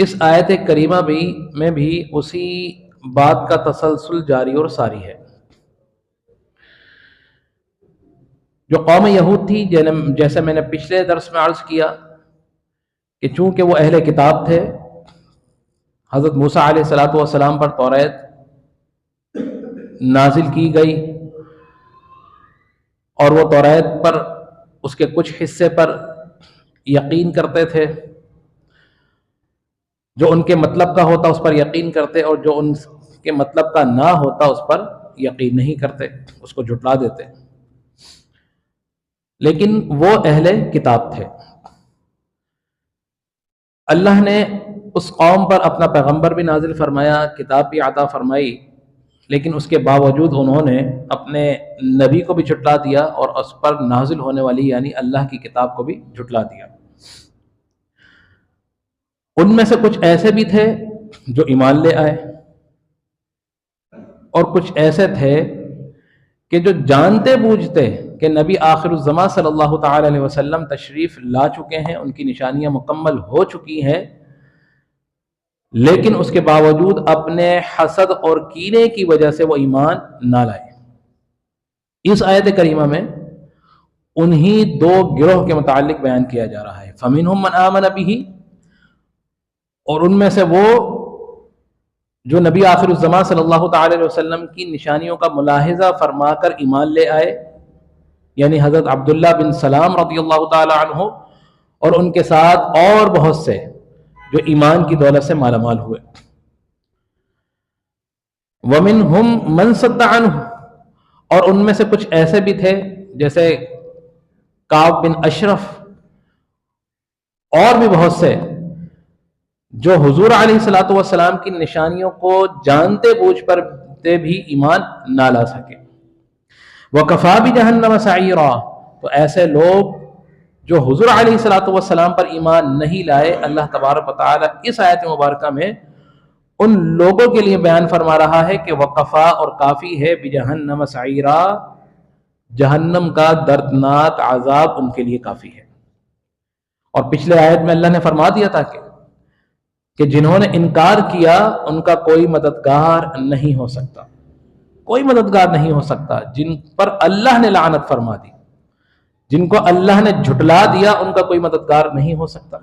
اس آیت کریمہ میں بھی اسی بات کا تسلسل جاری اور ساری ہے۔ جو قوم یہود تھی، جیسے میں نے پچھلے درس میں عرض کیا کہ چونکہ وہ اہل کتاب تھے، حضرت موسیٰ علیہ الصلوۃ والسلام پر توریت نازل کی گئی، اور وہ توریت پر اس کے کچھ حصے پر یقین کرتے تھے، جو ان کے مطلب کا ہوتا اس پر یقین کرتے، اور جو ان کے مطلب کا نہ ہوتا اس پر یقین نہیں کرتے، اس کو جھٹلا دیتے۔ لیکن وہ اہل کتاب تھے، اللہ نے اس قوم پر اپنا پیغمبر بھی نازل فرمایا، کتاب بھی عطا فرمائی، لیکن اس کے باوجود انہوں نے اپنے نبی کو بھی جھٹلا دیا اور اس پر نازل ہونے والی یعنی اللہ کی کتاب کو بھی جھٹلا دیا۔ ان میں سے کچھ ایسے بھی تھے جو ایمان لے آئے، اور کچھ ایسے تھے کہ جو جانتے بوجھتے کہ نبی آخر الزمان صلی اللہ تعالی علیہ وسلم تشریف لا چکے ہیں، ان کی نشانیاں مکمل ہو چکی ہیں، لیکن اس کے باوجود اپنے حسد اور کینے کی وجہ سے وہ ایمان نہ لائے۔ اس آیت کریمہ میں انہی دو گروہ کے متعلق بیان کیا جا رہا ہے، فَمِنْهُمْ مَنْ آمَنَ بِهِ، اور ان میں سے وہ جو نبی آخر الزمان صلی اللہ تعالی علیہ وسلم کی نشانیوں کا ملاحظہ فرما کر ایمان لے آئے، یعنی حضرت عبداللہ بن سلام رضی اللہ تعالی عنہ، اور ان کے ساتھ اور بہت سے جو ایمان کی دولت سے مالا مال ہوئے۔ وَمِنْهُمْ مَنْ صَدَّ عَنْهُ، اور ان میں سے کچھ ایسے بھی تھے جیسے کعب بن اشرف اور بھی بہت سے، جو حضور علیہ الصلوۃ والسلام کی نشانیوں کو جانتے بوجھ پر بھی ایمان نہ لا سکے۔ وَكَفَى بِجَهَنَّمَ سَعِيرًا، تو ایسے لوگ جو حضور علیہ الصلوۃ والسلام پر ایمان نہیں لائے، اللہ تبارک و تعالی اس آیت مبارکہ میں ان لوگوں کے لیے بیان فرما رہا ہے کہ وَقَفَى، اور کافی ہے، بِجَهَنَّمَ سَعِيرًا، جہنم کا دردناک عذاب ان کے لیے کافی ہے۔ اور پچھلے آیت میں اللہ نے فرما دیا تھا کہ جنہوں نے انکار کیا ان کا کوئی مددگار نہیں ہو سکتا، کوئی مددگار نہیں ہو سکتا۔ جن پر اللہ نے لعنت فرما دی، جن کو اللہ نے جھٹلا دیا، ان کا کوئی مددگار نہیں ہو سکتا۔